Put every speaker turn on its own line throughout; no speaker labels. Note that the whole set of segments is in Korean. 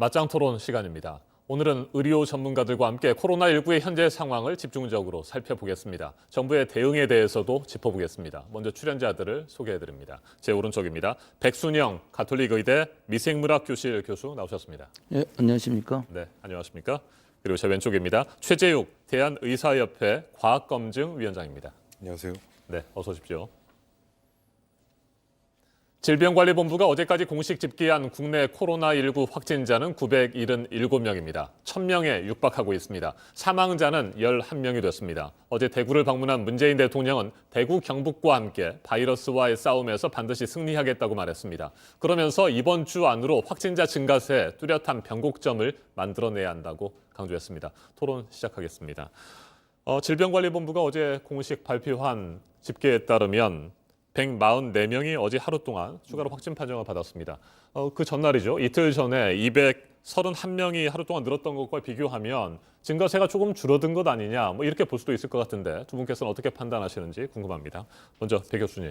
맞짱 토론 시간입니다. 오늘은 의료 전문가들과 함께 코로나19의 현재 상황을 집중적으로 살펴보겠습니다. 정부의 대응에 대해서도 짚어보겠습니다. 먼저 출연자들을 소개해드립니다. 제 오른쪽입니다. 백순영 가톨릭의대 미생물학 교실 교수 나오셨습니다.
네, 안녕하십니까?
네, 안녕하십니까? 그리고 제 왼쪽입니다. 최재욱 대한의사협회 과학검증위원장입니다.
안녕하세요.
네, 어서 오십시오. 질병관리본부가 어제까지 공식 집계한 국내 코로나19 확진자는 977명입니다. 1000명에 육박하고 있습니다. 사망자는 11명이 됐습니다. 어제 대구를 방문한 문재인 대통령은 대구 경북과 함께 바이러스와의 싸움에서 반드시 승리하겠다고 말했습니다. 그러면서 이번 주 안으로 확진자 증가세에 뚜렷한 변곡점을 만들어내야 한다고 강조했습니다. 토론 시작하겠습니다. 질병관리본부가 어제 공식 발표한 집계에 따르면 144명이 어제 하루 동안 추가로 확진 판정을 받았습니다. 그 전날이죠. 이틀 전에 231명이 하루 동안 늘었던 것과 비교하면 증가세가 조금 줄어든 것 아니냐, 이렇게 볼 수도 있을 것 같은데 두 분께서는 어떻게 판단하시는지 궁금합니다. 먼저 배 교수님.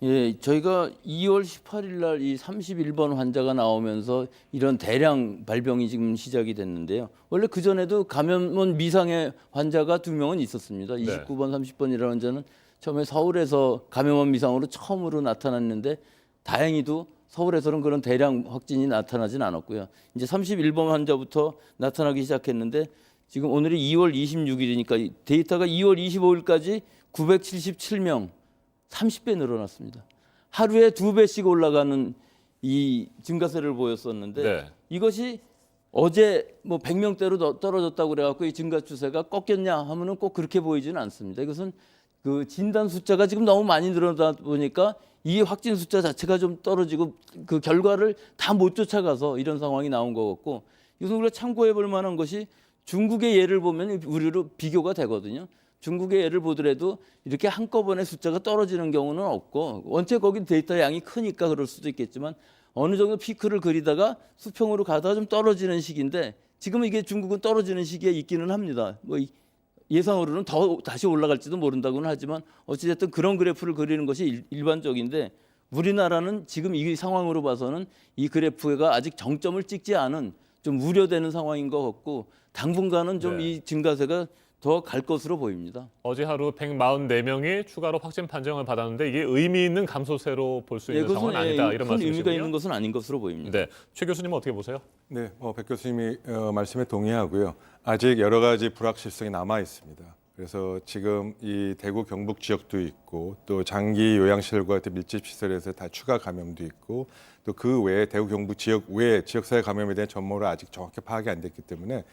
예, 저희가 2월 18일 날 이 31번 환자가 나오면서 이런 대량 발병이 지금 시작이 됐는데요. 원래 그 전에도 감염원 미상의 환자가 2명은 있었습니다. 29번, 30번이라는 환자는 처음에 서울에서 감염원 미상으로 처음으로 나타났는데 다행히도 서울에서는 그런 대량 확진이 나타나진 않았고요. 이제 31번 환자부터 나타나기 시작했는데 지금 오늘이 2월 26일이니까 데이터가 2월 25일까지 977명, 30배 늘어났습니다. 하루에 2배씩 올라가는 이 증가세를 보였었는데
네.
이것이 어제 100명대로 떨어졌다고 그래갖고 이 증가 추세가 꺾였냐 하면은 꼭 그렇게 보이지는 않습니다. 이것은 그 진단 숫자가 지금 너무 많이 늘어나다 보니까 이 확진 숫자 자체가 좀 떨어지고 그 결과를 다 못 쫓아가서 이런 상황이 나온 것 같고, 이것은 우리가 참고해 볼 만한 것이 중국의 예를 보면 우리로 비교가 되거든요. 중국의 예를 보더라도 이렇게 한꺼번에 숫자가 떨어지는 경우는 없고, 원체 거기 데이터 양이 크니까 그럴 수도 있겠지만 어느 정도 피크를 그리다가 수평으로 가다가 좀 떨어지는 시기인데, 지금은 이게 중국은 떨어지는 시기에 있기는 합니다. 예상으로는 더 다시 올라갈지도 모른다고는 하지만 어찌됐든 그런 그래프를 그리는 것이 일반적인데, 우리나라는 지금 이 상황으로 봐서는 이 그래프가 아직 정점을 찍지 않은 좀 우려되는 상황인 것 같고, 당분간은 좀 이 증가세가 더 갈 것으로 보입니다.
어제 하루 144명이 추가로 확진 판정을 받았는데 이게 의미 있는 감소세로 볼 수 있는 상황은 아니다, 이런
큰
말씀이시군요.
의미가 있는 것은 아닌 것으로 보입니다.
네, 최 교수님은 어떻게 보세요?
네, 백 교수님이 말씀에 동의하고요. 아직 여러 가지 불확실성이 남아 있습니다. 그래서 지금 이 대구 경북 지역도 있고 또 장기 요양시설과 같은 밀집 시설에서 다 추가 감염도 있고 또 그 외에 대구 경북 지역 외에 지역사회 감염에 대한 전모를 아직 정확히 파악이 안 됐기 때문에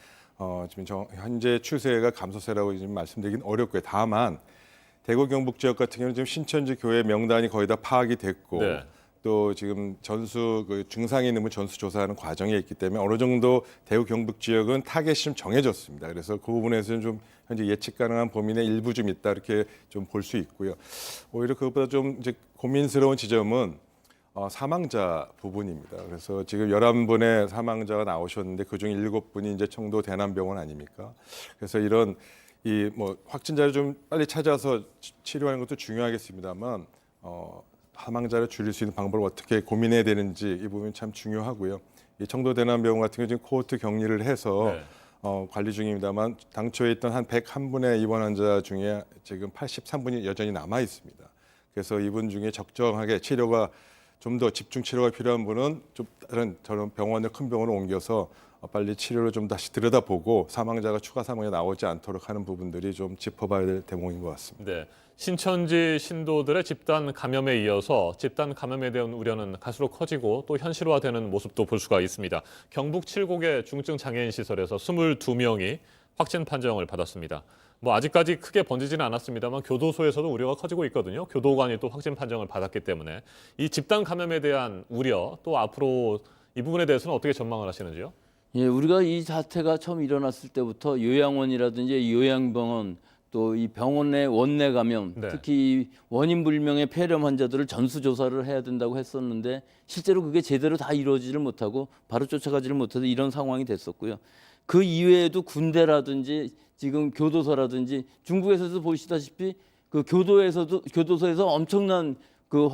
지금 현재 추세가 감소세라고 지금 말씀드리긴 어렵고요. 다만 대구 경북 지역 같은 경우는 지금 신천지 교회 명단이 거의 다 파악이 됐고
네.
또 지금 증상이 있는 분 전수 조사하는 과정에 있기 때문에 어느 정도 대구 경북 지역은 타겟이 좀 정해졌습니다. 그래서 그 부분에서는 좀 현재 예측 가능한 범위 내 일부 좀 있다, 이렇게 좀 볼 수 있고요. 오히려 그것보다 좀 이제 고민스러운 지점은 사망자 부분입니다. 그래서 지금 11분의 사망자가 나오셨는데 그중 7분이 이제 청도 대남병원 아닙니까? 그래서 이런 확진자를 좀 빨리 찾아서 치료하는 것도 중요하겠습니다만 사망자를 줄일 수 있는 방법을 어떻게 고민해야 되는지 이 부분이 참 중요하고요. 이 청도 대남병원 같은 경우 지금 코호트 격리를 해서 관리 중입니다만 당초에 있던 한 101분의 입원 환자 중에 지금 83분이 여전히 남아 있습니다. 그래서 이분 중에 적정하게 치료가 좀 더 집중 치료가 필요한 분은 좀 다른 저런 병원을 큰 병원으로 옮겨서 빨리 치료를 좀 다시 들여다보고 사망자가 추가 사망이 나오지 않도록 하는 부분들이 좀 짚어봐야 될 대목인 것 같습니다.
네, 신천지 신도들의 집단 감염에 이어서 집단 감염에 대한 우려는 갈수록 커지고 또 현실화되는 모습도 볼 수가 있습니다. 경북 7곡의 중증 장애인 시설에서 22명이 확진 판정을 받았습니다. 아직까지 크게 번지지는 않았습니다만 교도소에서도 우려가 커지고 있거든요. 교도관이 또 확진 판정을 받았기 때문에 이 집단 감염에 대한 우려, 또 앞으로 이 부분에 대해서는 어떻게 전망을 하시는지요?
예, 우리가 이 사태가 처음 일어났을 때부터 요양원이라든지 요양병원, 또 이 병원의 원내 감염, 특히 원인 불명의 폐렴 환자들을 전수 조사를 해야 된다고 했었는데 실제로 그게 제대로 다 이루어지질 못하고 바로 쫓아가지를 못해서 이런 상황이 됐었고요. 그 이외에도 군대라든지 지금 교도소라든지 중국에서도 보시다시피 그 교도소에서 엄청난 그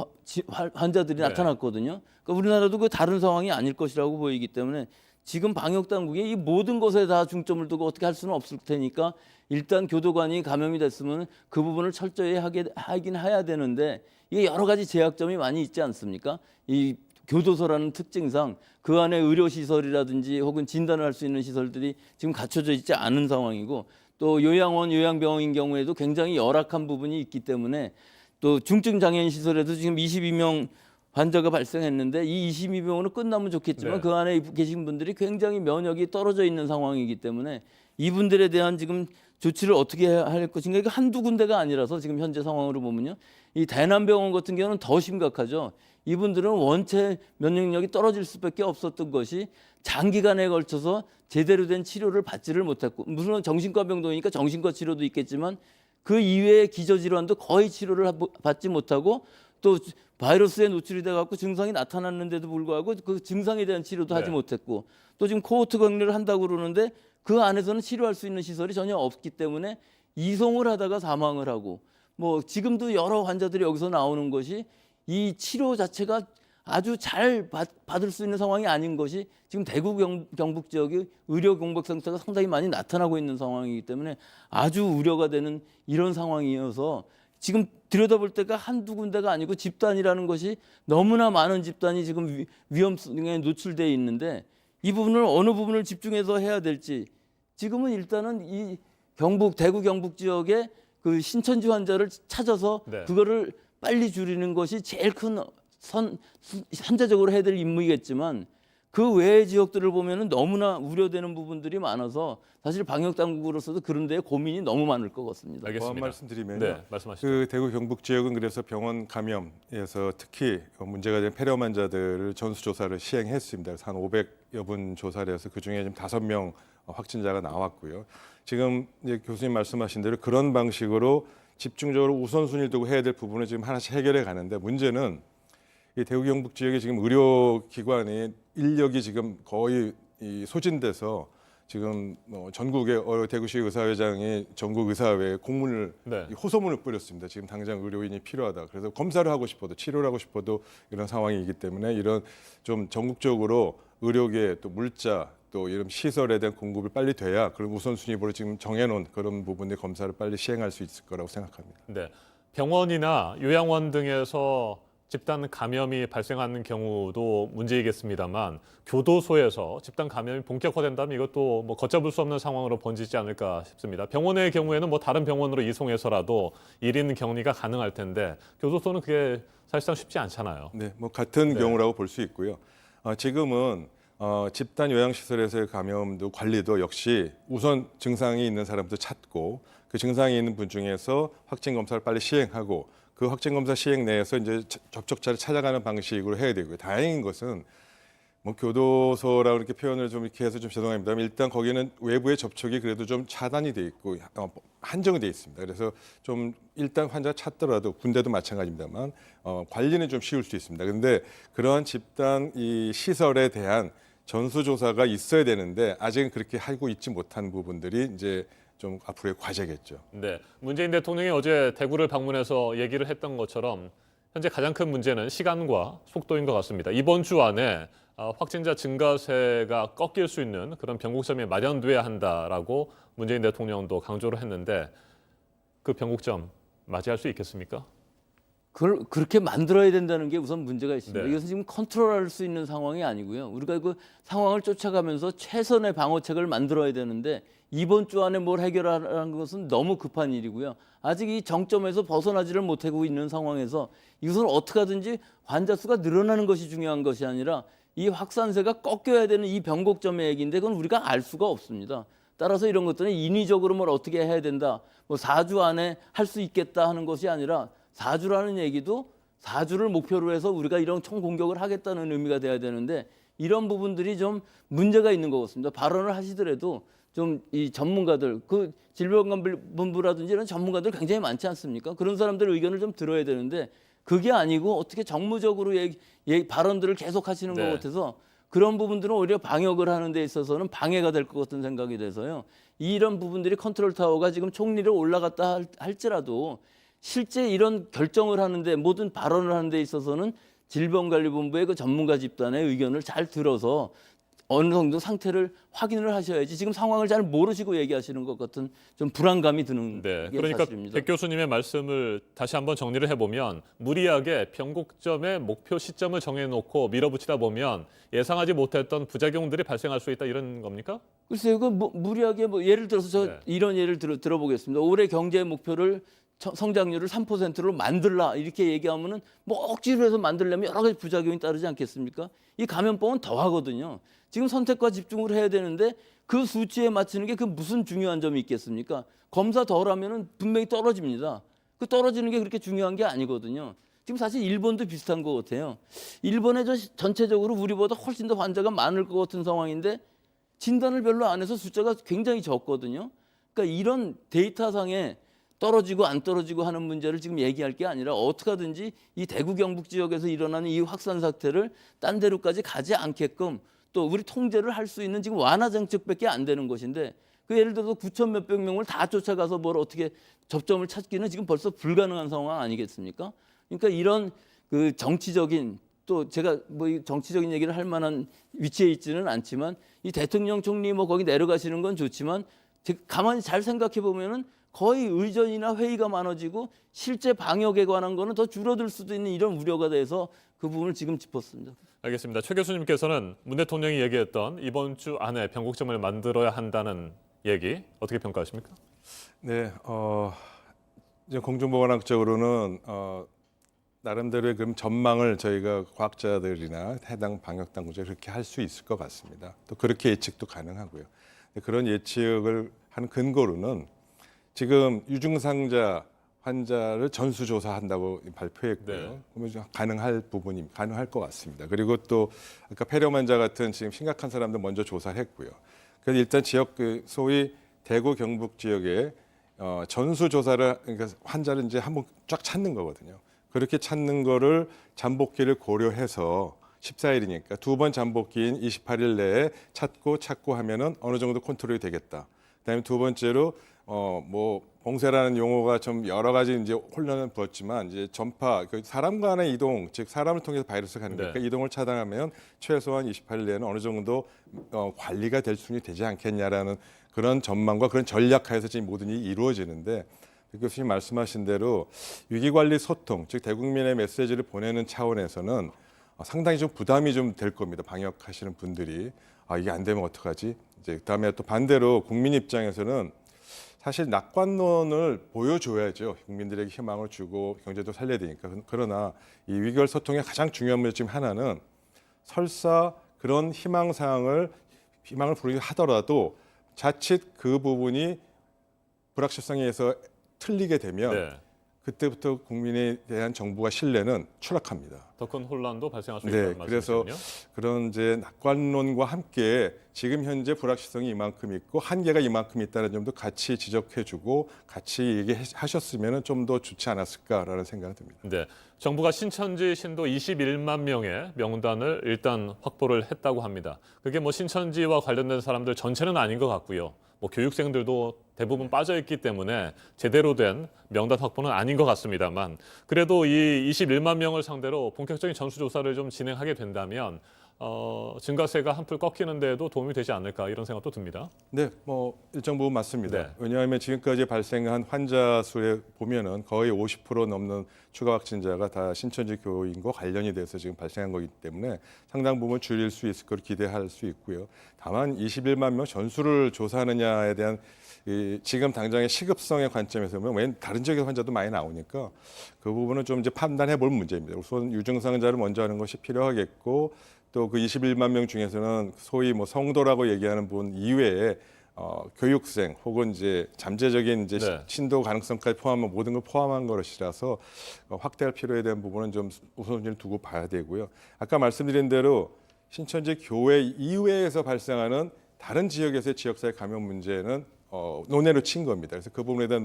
환자들이
네.
나타났거든요. 그러니까 우리나라도 그 다른 상황이 아닐 것이라고 보이기 때문에 지금 방역 당국이 이 모든 것에 다 중점을 두고 어떻게 할 수는 없을 테니까 일단 교도관이 감염이 됐으면 그 부분을 철저히 하긴 해야 되는데 이게 여러 가지 제약점이 많이 있지 않습니까? 이 교도소라는 특징상 그 안에 의료시설이라든지 혹은 진단을 할 수 있는 시설들이 지금 갖춰져 있지 않은 상황이고 또 요양원, 요양병원인 경우에도 굉장히 열악한 부분이 있기 때문에 또 중증 장애인 시설에도 지금 22명 환자가 발생했는데 이 22명으로 끝나면 좋겠지만
네.
그 안에 계신 분들이 굉장히 면역이 떨어져 있는 상황이기 때문에 이분들에 대한 지금 조치를 어떻게 할 것인가 이게 한두 군데가 아니라서 지금 현재 상황으로 보면요. 이 대남병원 같은 경우는 더 심각하죠. 이분들은 원체 면역력이 떨어질 수밖에 없었던 것이 장기간에 걸쳐서 제대로 된 치료를 받지를 못했고 물론 정신과 병동이니까 정신과 치료도 있겠지만 그 이외의 기저질환도 거의 치료를 받지 못하고 또 바이러스에 노출이 돼갖고 증상이 나타났는데도 불구하고 그 증상에 대한 치료도 하지
네.
못했고 또 지금 코호트 격리를 한다고 그러는데 그 안에서는 치료할 수 있는 시설이 전혀 없기 때문에 이송을 하다가 사망을 하고 뭐 지금도 여러 환자들이 여기서 나오는 것이 이 치료 자체가 아주 잘 받을 수 있는 상황이 아닌 것이 지금 대구 경북 지역의 의료 공백 상태가 상당히 많이 나타나고 있는 상황이기 때문에 아주 우려가 되는 이런 상황이어서 지금 들여다볼 때가 한두 군데가 아니고 집단이라는 것이 너무나 많은 집단이 지금 위험성에 노출되어 있는데 이 부분을 어느 부분을 집중해서 해야 될지 지금은 일단은 이 대구 경북 지역의 그 신천지 환자를 찾아서
네.
그거를 빨리 줄이는 것이 제일 큰 현재적으로 해야 될 임무이겠지만 그 외의 지역들을 보면은 너무나 우려되는 부분들이 많아서 사실 방역 당국으로서도 그런 데에 고민이 너무 많을 것 같습니다.
알겠습니다.
한 말씀드리면요.
네, 말씀하시죠.
그 대구 경북 지역은 그래서 병원 감염에서 특히 문제가 된 폐렴 환자들을 전수 조사를 시행했습니다. 그래서 한 500여 분 조사를 해서 그 중에 지금 5명 확진자가 나왔고요. 지금 이제 교수님 말씀하신 대로 그런 방식으로 집중적으로 우선순위를 두고 해야 될 부분을 지금 하나씩 해결해 가는데 문제는 이 대구 경북 지역에 지금 의료기관의 인력이 지금 거의 소진돼서 지금 전국의 대구시 의사회장이 전국 의사회에 공문을
네.
호소문을 뿌렸습니다. 지금 당장 의료인이 필요하다. 그래서 검사를 하고 싶어도 치료를 하고 싶어도 이런 상황이기 때문에 이런 좀 전국적으로 의료계 또 물자 또 이런 시설에 대한 공급이 빨리 돼야 그런 우선순위로 지금 정해놓은 그런 부분의 검사를 빨리 시행할 수 있을 거라고 생각합니다.
네. 병원이나 요양원 등에서 집단 감염이 발생하는 경우도 문제이겠습니다만 교도소에서 집단 감염이 본격화된다면 이것도 뭐 걷잡을 수 없는 상황으로 번지지 않을까 싶습니다. 병원의 경우에는 뭐 다른 병원으로 이송해서라도 1인 격리가 가능할 텐데 교도소는 그게 사실상 쉽지 않잖아요.
네, 뭐 같은
네.
경우라고 볼 수 있고요. 지금은 집단 요양시설에서의 감염도 관리도 역시 우선 증상이 있는 사람도 찾고 그 증상이 있는 분 중에서 확진 검사를 빨리 시행하고 그 확진 검사 시행 내에서 이제 접촉자를 찾아가는 방식으로 해야 되고요. 다행인 것은 뭐 교도소라고 이렇게 표현을 좀 이렇게 해서 좀 죄송합니다만 일단 거기는 외부의 접촉이 그래도 좀 차단이 돼 있고 한정이 돼 있습니다. 그래서 좀 일단 환자 찾더라도 군대도 마찬가지입니다만 관리는 좀 쉬울 수 있습니다. 그런데 그러한 집단 이 시설에 대한 전수조사가 있어야 되는데 아직은 그렇게 하고 있지 못한 부분들이 이제 좀 앞으로의 과제겠죠.
네, 문재인 대통령이 어제 대구를 방문해서 얘기를 했던 것처럼 현재 가장 큰 문제는 시간과 속도인 것 같습니다. 이번 주 안에 확진자 증가세가 꺾일 수 있는 그런 변곡점이 마련돼야 한다라고 문재인 대통령도 강조를 했는데 그 변곡점 맞이할 수 있겠습니까?
그걸 그렇게 만들어야 된다는 게 우선 문제가 있습니다.
네.
이것은 지금 컨트롤할 수 있는 상황이 아니고요. 우리가 그 상황을 쫓아가면서 최선의 방어책을 만들어야 되는데 이번 주 안에 뭘 해결하라는 것은 너무 급한 일이고요. 아직 이 정점에서 벗어나지를 못하고 있는 상황에서 이것을 어떻게 하든지 환자 수가 늘어나는 것이 중요한 것이 아니라 이 확산세가 꺾여야 되는 이 변곡점의 얘기인데 그건 우리가 알 수가 없습니다. 따라서 이런 것들은 인위적으로 뭘 어떻게 해야 된다. 뭐 4주 안에 할 수 있겠다 하는 것이 아니라 4주라는 얘기도 4주를 목표로 해서 우리가 이런 총공격을 하겠다는 의미가 돼야 되는데 이런 부분들이 좀 문제가 있는 것 같습니다. 발언을 하시더라도 좀 이 전문가들, 그 질병관리본부라든지 이런 전문가들 굉장히 많지 않습니까? 그런 사람들의 의견을 좀 들어야 되는데 그게 아니고 어떻게 정무적으로 발언들을 계속 하시는 것
네.
같아서 그런 부분들은 오히려 방역을 하는 데 있어서는 방해가 될 것 같은 생각이 돼서요. 이런 부분들이 컨트롤 타워가 지금 총리를 올라갔다 할지라도 실제 이런 결정을 하는데 모든 발언을 하는 데 있어서는 질병관리본부의 그 전문가 집단의 의견을 잘 들어서 어느 정도 상태를 확인을 하셔야지 지금 상황을 잘 모르시고 얘기하시는 것 같은 좀 불안감이 드는
네,
게
그러니까
사실입니다.
백 교수님의 말씀을 다시 한번 정리를 해보면 무리하게 변곡점의 목표 시점을 정해놓고 밀어붙이다 보면 예상하지 못했던 부작용들이 발생할 수 있다 이런 겁니까?
글쎄요, 무리하게 예를 들어서 저
네.
이런 예를 들어보겠습니다. 올해 경제 목표를 성장률을 3%로 만들라 이렇게 얘기하면은 뭐 억지로 해서 만들려면 여러 가지 부작용이 따르지 않겠습니까? 이 감염병은 더 하거든요. 지금 선택과 집중을 해야 되는데 그 수치에 맞추는 게 그 무슨 중요한 점이 있겠습니까? 검사 덜 하면은 분명히 떨어집니다. 그 떨어지는 게 그렇게 중요한 게 아니거든요. 지금 사실 일본도 비슷한 것 같아요. 일본에 전체적으로 우리보다 훨씬 더 환자가 많을 것 같은 상황인데 진단을 별로 안 해서 숫자가 굉장히 적거든요. 그러니까 이런 데이터상에 떨어지고 안 떨어지고 하는 문제를 지금 얘기할 게 아니라 어떻게 하든지 이 대구 경북 지역에서 일어나는 이 확산 사태를 딴 데로까지 가지 않게끔 또 우리 통제를 할 수 있는 지금 완화 정책밖에 안 되는 것인데 그 예를 들어서 9천 몇백 명을 다 쫓아가서 뭘 어떻게 접점을 찾기는 지금 벌써 불가능한 상황 아니겠습니까? 그러니까 이런 그 정치적인 또 제가 뭐 이 정치적인 얘기를 할 만한 위치에 있지는 않지만 이 대통령 총리 뭐 거기 내려가시는 건 좋지만 가만히 잘 생각해 보면은 거의 의전이나 회의가 많아지고 실제 방역에 관한 거는 더 줄어들 수도 있는 이런 우려가 돼서 그 부분을 지금 짚었습니다.
알겠습니다. 최 교수님께서는 문 대통령이 얘기했던 이번 주 안에 변곡점을 만들어야 한다는 얘기 어떻게 평가하십니까?
네, 이제 공중보건학적으로는 나름대로의 그럼 전망을 저희가 과학자들이나 해당 방역 당국자 그렇게 할 수 있을 것 같습니다. 또 그렇게 예측도 가능하고요. 그런 예측을 한 근거로는 지금 유증상자 환자를 전수조사한다고 발표했고요.
네.
그러면 가능할 것 같습니다. 그리고 또 아까 폐렴 환자 같은 지금 심각한 사람들 먼저 조사를 했고요. 그래서 일단 지역 소위 대구 경북 지역에 전수조사를 그러니까 환자를 이제 한번 쫙 찾는 거거든요. 그렇게 찾는 거를 잠복기를 고려해서 14일이니까 두 번 잠복기인 28일 내에 찾고 하면은 어느 정도 컨트롤이 되겠다. 그다음에 두 번째로 뭐 봉쇄라는 용어가 좀 여러 가지 이제 혼란을 부었지만 이제 전파 사람 간의 이동 즉 사람을 통해서 바이러스가 가는 거니까
네.
이동을 차단하면 최소한 28일 내에는 어느 정도 관리가 될 수는 되지 않겠냐라는 그런 전망과 그런 전략하에서 지금 모든 일이 이루어지는데 백 교수님 말씀하신 대로 위기관리 소통 즉 대국민의 메시지를 보내는 차원에서는 상당히 좀 부담이 좀 될 겁니다. 방역하시는 분들이 이게 안 되면 어떡하지? 이제 그다음에 또 반대로 국민 입장에서는 사실 낙관론을 보여줘야죠. 국민들에게 희망을 주고 경제도 살려야 되니까. 그러나 이 위기관 소통의 가장 중요한 문제 중 하나는 설사 그런 희망을 부르게 하더라도 자칫 그 부분이 불확실성에 의해서 틀리게 되면
네.
그때부터 국민에 대한 정부가 신뢰는 추락합니다.
더 큰 혼란도 발생할 수
네,
있다는
그래서
말씀이시군요.
그런 이제 낙관론과 함께 지금 현재 불확실성이 이만큼 있고 한계가 이만큼 있다는 점도 같이 지적해주고 같이 얘기하셨으면 좀 더 좋지 않았을까라는 생각이 듭니다.
네, 정부가 신천지 신도 21만 명의 명단을 일단 확보를 했다고 합니다. 그게 뭐 신천지와 관련된 사람들 전체는 아닌 것 같고요. 뭐 교육생들도 대부분 빠져 있기 때문에 제대로 된 명단 확보는 아닌 것 같습니다만 그래도 이 21만 명을 상대로 본격적인 전수조사를 좀 진행하게 된다면 증가세가 한풀 꺾이는 데에도 도움이 되지 않을까 이런 생각도 듭니다.
네, 뭐 일정 부분 맞습니다.
네.
왜냐하면 지금까지 발생한 환자 수에 보면은 거의 50% 넘는 추가 확진자가 다 신천지 교인과 관련이 돼서 지금 발생한 거기 때문에 상당 부분 줄일 수 있을 걸 기대할 수 있고요. 다만 21만 명 전수를 조사하느냐에 대한 지금 당장의 시급성의 관점에서 보면 왜 다른 지역의 환자도 많이 나오니까 그 부분은 좀 이제 판단해 볼 문제입니다. 우선 유증상자를 먼저 하는 것이 필요하겠고 또 그 21만 명 중에서는 소위 뭐 성도라고 얘기하는 분 이외에 교육생 혹은 이제 잠재적인 이제
네.
신도 가능성까지 포함한 모든 걸 포함한 것이라서 확대할 필요에 대한 부분은 좀 우선순위를 두고 봐야 되고요. 아까 말씀드린 대로 신천지 교회 이외에서 발생하는 다른 지역에서의 지역사회 감염 문제는 논외로 친 겁니다. 그래서 그 부분에 대한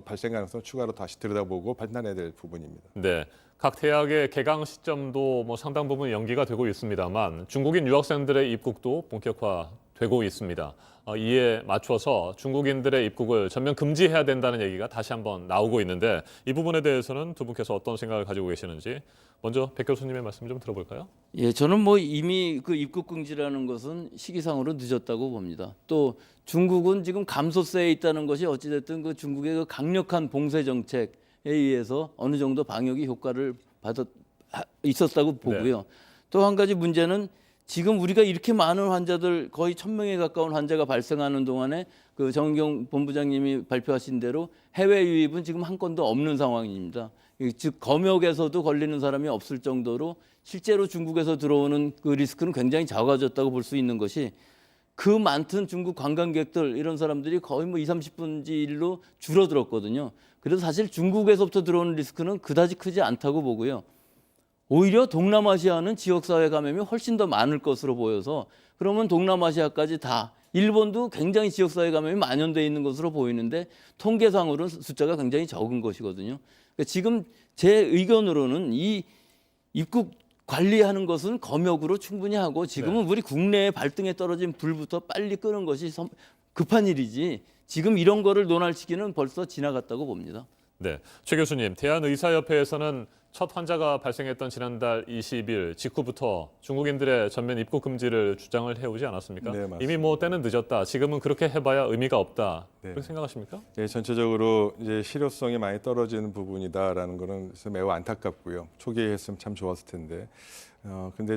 발생 가능성 추가로 다시 들여다보고 판단해야 될 부분입니다.
네, 각 대학의 개강 시점도 뭐 상당 부분 연기가 되고 있습니다만 중국인 유학생들의 입국도 본격화 되고 있습니다. 이에 맞춰서 중국인들의 입국을 전면 금지해야 된다는 얘기가 다시 한번 나오고 있는데 이 부분에 대해서는 두 분께서 어떤 생각을 가지고 계시는지 먼저 백 교수님의 말씀 좀 들어볼까요?
예, 저는 뭐 이미 그 입국 금지라는 것은 시기상으로 늦었다고 봅니다. 또 중국은 지금 감소세에 있다는 것이 어찌됐든 그 중국의 그 강력한 봉쇄 정책에 의해서 어느 정도 방역이 효과를 있었다고 보고요. 또 한 가지 문제는 지금 우리가 이렇게 많은 환자들 거의 1,000명에 가까운 환자가 발생하는 동안에 그 정경 본부장님이 발표하신 대로 해외 유입은 지금 한 건도 없는 상황입니다. 즉 검역에서도 걸리는 사람이 없을 정도로 실제로 중국에서 들어오는 그 리스크는 굉장히 작아졌다고 볼 수 있는 것이 그 많던 중국 관광객들 이런 사람들이 거의 뭐 20-30분지일로 줄어들었거든요. 그래서 사실 중국에서부터 들어오는 리스크는 그다지 크지 않다고 보고요. 오히려 동남아시아는 지역사회 감염이 훨씬 더 많을 것으로 보여서 그러면 동남아시아까지 다 일본도 굉장히 지역사회 감염이 만연돼 있는 것으로 보이는데 통계상으로는 숫자가 굉장히 적은 것이거든요. 그러니까 지금 제 의견으로는 이 입국 관리하는 것은 검역으로 충분히 하고 지금은 우리 국내에 발등에 떨어진 불부터 빨리 끄는 것이 급한 일이지 지금 이런 거를 논할 시기는 벌써 지나갔다고 봅니다.
네, 최 교수님, 대한의사협회에서는 첫 환자가 발생했던 지난달 20일 직후부터 중국인들의 전면 입국 금지를 주장을 해오지 않았습니까?
네, 맞습니다.
이미 뭐 때는 늦었다. 지금은 그렇게 해봐야 의미가 없다.
네.
그렇게 생각하십니까?
예, 전체적으로 이제 실효성이 많이 떨어지는 부분이다라는 거는 매우 안타깝고요. 초기에 했으면 참 좋았을 텐데. 근데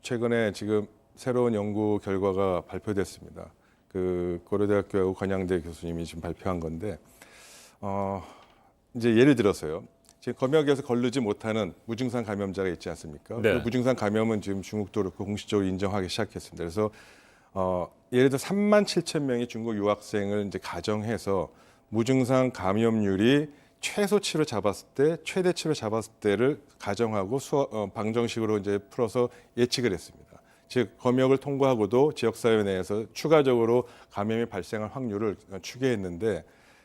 최근에 지금 새로운 연구 결과가 발표됐습니다. 그 고려대학교하고 건양대 교수님이 지금 발표한 건데, 이제 예를 들어서요. 지금 검역에서 걸르지 못하는 무증상 감염자가 있지 않습니까?
네.
그 무증상 감염은 지금 중국도 그렇고 공식적으로 인정하기 시작했습니다. 그래서 예를 들어 37,000명이 중국 유학생을 이제 가정해서 무증상 감염률이 최소치로 잡았을 때, 최대치로 잡았을 때를 가정하고 방정식으로 이제 풀어서 예측을 했습니다. 즉 검역을 통과하고도 지역사회 내에서 추가적으로 감염이 발생할 확률을 추계했는데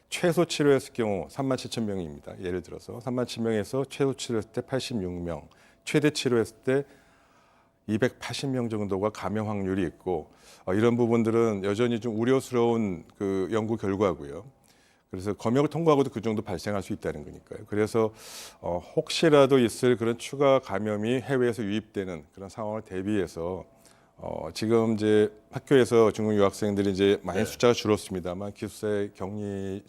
최소 치료했을 경우 37,000명입니다. 예를 들어서 37,000명에서 최소 치료했을 때 86명, 최대 치료했을 때 280명 정도가 감염 확률이 있고 이런 부분들은 여전히 좀 우려스러운 그 연구 결과고요. 그래서 검역을 통과하고도 그 정도 발생할 수 있다는 거니까요. 그래서 혹시라도 있을 그런 추가 감염이 해외에서 유입되는 그런 상황을 대비해서 지금 이제 학교에서 중국 유학생들이 이제 많이 숫자가 줄었습니다만 기숙사의 격리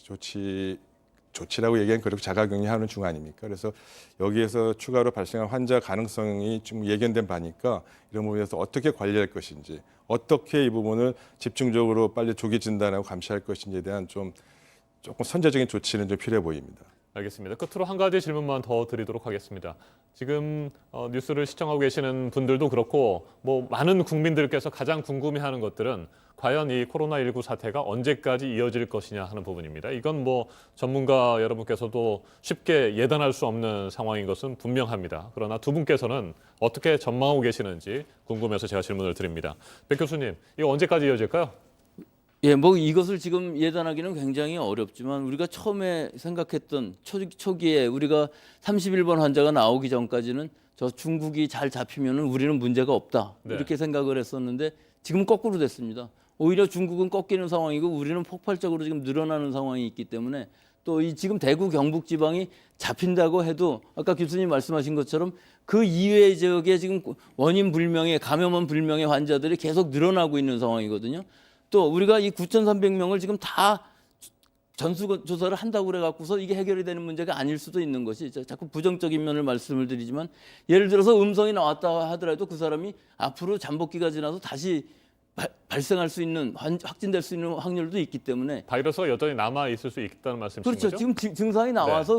조치라고 얘기하면 그렇고 자가격리하는 중 아닙니까? 그래서 여기에서 추가로 발생한 환자 가능성이 좀 예견된 바니까 이런 부분에서 어떻게 관리할 것인지, 어떻게 이 부분을 집중적으로 빨리 조기 진단하고 감시할 것인지에 대한 조금 선제적인 조치는 좀 필요해 보입니다.
알겠습니다. 끝으로 한 가지 질문만 더 드리도록 하겠습니다. 지금 뉴스를 시청하고 계시는 분들도 그렇고 뭐 많은 국민들께서 가장 궁금해하는 것들은 과연 이 코로나19 사태가 언제까지 이어질 것이냐 하는 부분입니다. 이건 뭐 전문가 여러분께서도 쉽게 예단할 수 없는 상황인 것은 분명합니다. 그러나 두 분께서는 어떻게 전망하고 계시는지 궁금해서 제가 질문을 드립니다. 백 교수님, 이거 언제까지 이어질까요?
예, 뭐 이것을 지금 예단하기는 굉장히 어렵지만 우리가 처음에 생각했던 초기에 우리가 31번 환자가 나오기 전까지는 저 중국이 잘 잡히면은 우리는 문제가 없다.
네.
이렇게 생각을 했었는데 지금 거꾸로 됐습니다. 오히려 중국은 꺾이는 상황이고 우리는 폭발적으로 지금 늘어나는 상황이 있기 때문에 또 이 지금 대구 경북 지방이 잡힌다고 해도 아까 교수님 말씀하신 것처럼 그 이외의 지역에 지금 원인 불명의 감염원 불명의 환자들이 계속 늘어나고 있는 상황이거든요. 또 우리가 이 9,300명을 지금 다 전수조사를 한다고 그래 갖고서 이게 해결이 되는 문제가 아닐 수도 있는 것이 자꾸 부정적인 면을 말씀을 드리지만 예를 들어서 음성이 나왔다 하더라도 그 사람이 앞으로 잠복기가 지나서 다시 발생할 수 있는 확진될 수 있는 확률도 있기 때문에
바이러스가 여전히 남아 있을 수 있다는 말씀이신
그렇죠.
거죠?
지금 증상이 나와서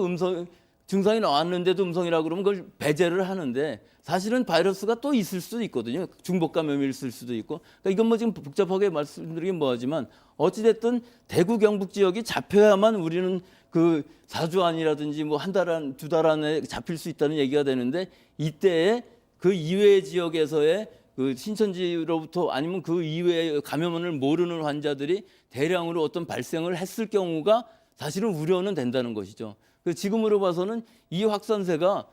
증상이 나왔는데도 음성이라고 그러면 그걸 배제를 하는데 사실은 바이러스가 또 있을 수도 있거든요. 중복 감염이 있을 수도 있고. 그러니까 이건 뭐 지금 복잡하게 말씀드리긴 뭐하지만 어찌됐든 대구 경북 지역이 잡혀야만 우리는 그 4주 안이라든지 뭐 한 달 안, 두 달 안에 잡힐 수 있다는 얘기가 되는데 이때에 그 이외의 지역에서의 그 신천지로부터 아니면 그 이외의 감염원을 모르는 환자들이 대량으로 어떤 발생을 했을 경우가 사실은 우려는 된다는 것이죠. 지금으로 봐서는 이 확산세가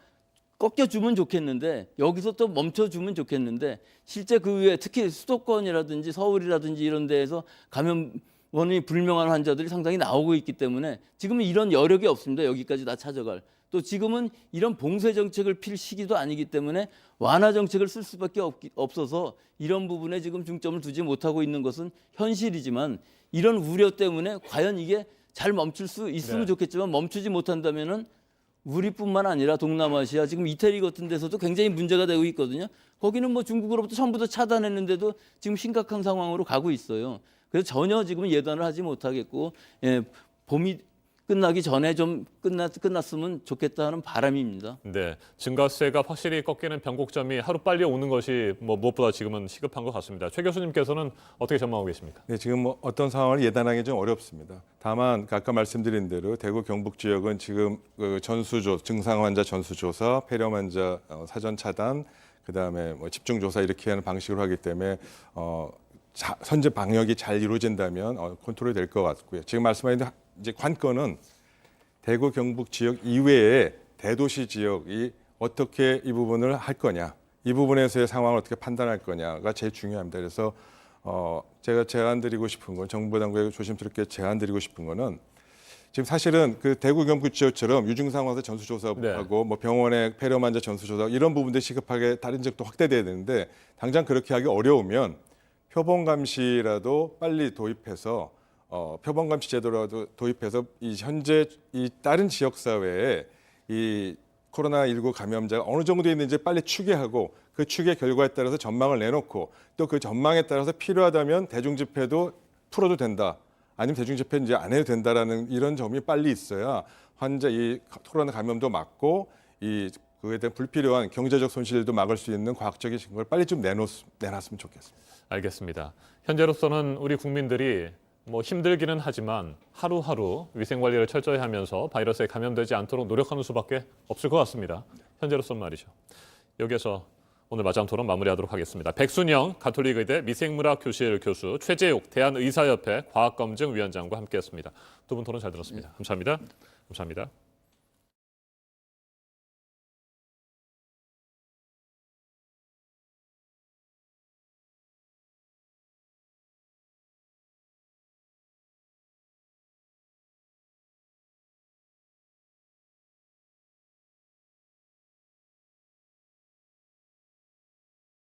꺾여주면 좋겠는데 여기서 또 멈춰주면 좋겠는데 실제 그 외에 특히 수도권이라든지 서울이라든지 이런 데에서 감염원이 불명한 환자들이 상당히 나오고 있기 때문에 지금은 이런 여력이 없습니다. 여기까지 다 찾아갈. 또 지금은 이런 봉쇄 정책을 필 시기도 아니기 때문에 완화 정책을 쓸 수밖에 없어서 이런 부분에 지금 중점을 두지 못하고 있는 것은 현실이지만 이런 우려 때문에 과연 이게 잘 멈출 수 있으면
네.
좋겠지만 멈추지 못한다면은 우리뿐만 아니라 동남아시아 지금 이태리 같은 데서도 굉장히 문제가 되고 있거든요. 거기는 뭐 중국으로부터 전부 다 차단했는데도 지금 심각한 상황으로 가고 있어요. 그래서 전혀 지금 예단을 하지 못하겠고 봄이 끝나기 전에 좀 끝났으면 좋겠다 하는 바람입니다.
네, 증가세가 확실히 꺾이는 변곡점이 하루 빨리 오는 것이 무엇보다 지금은 시급한 것 같습니다. 최 교수님께서는 어떻게 전망하고 계십니까?
네, 지금 뭐 어떤 상황을 예단하기 좀 어렵습니다. 다만 아까 말씀드린 대로 대구 경북 지역은 지금 그 증상 환자 전수조사, 폐렴 환자 사전 차단, 그다음에 뭐 집중 조사 이렇게 하는 방식으로 하기 때문에 현재 방역이 잘 이루어진다면 컨트롤이 될 것 같고요. 지금 말씀하신 이제 관건은 대구 경북 지역 이외의 대도시 지역이 어떻게 이 부분을 할 거냐, 이 부분에서의 상황을 어떻게 판단할 거냐가 제일 중요합니다. 그래서 제가 제안드리고 싶은 건 정부 당국에 조심스럽게 제안드리고 싶은 거는 지금 사실은 그 대구 경북 지역처럼 유증상 환자 전수조사하고
네.
뭐 병원의 폐렴 환자 전수조사 이런 부분들이 시급하게 다른 지역도 확대돼야 되는데 당장 그렇게 하기 어려우면 표본 감시라도 빨리 도입해서 표본 감시 제도라도 도입해서 이 현재 이 다른 지역 사회에 이 코로나19 감염자가 어느 정도 있는지 빨리 추계하고 그 추계 결과에 따라서 전망을 내놓고 또 그 전망에 따라서 필요하다면 대중 집회도 풀어도 된다. 아니면 대중 집회 이제 안 해도 된다라는 이런 점이 빨리 있어야 환자 이 코로나 감염도 막고 이 그에 대한 불필요한 경제적 손실도 막을 수 있는 과학적인 증거를 빨리 좀 내놨으면 좋겠습니다.
알겠습니다. 현재로서는 우리 국민들이 힘들기는 하지만 하루하루 위생 관리를 철저히 하면서 바이러스에 감염되지 않도록 노력하는 수밖에 없을 것 같습니다. 현재로서는 말이죠. 여기에서 오늘 마지막 토론 마무리하도록 하겠습니다. 백순영 가톨릭의대 미생물학 교실 교수, 최재욱 대한의사협회 과학검증위원장과 함께했습니다. 두 분 토론 잘 들었습니다. 감사합니다. 감사합니다.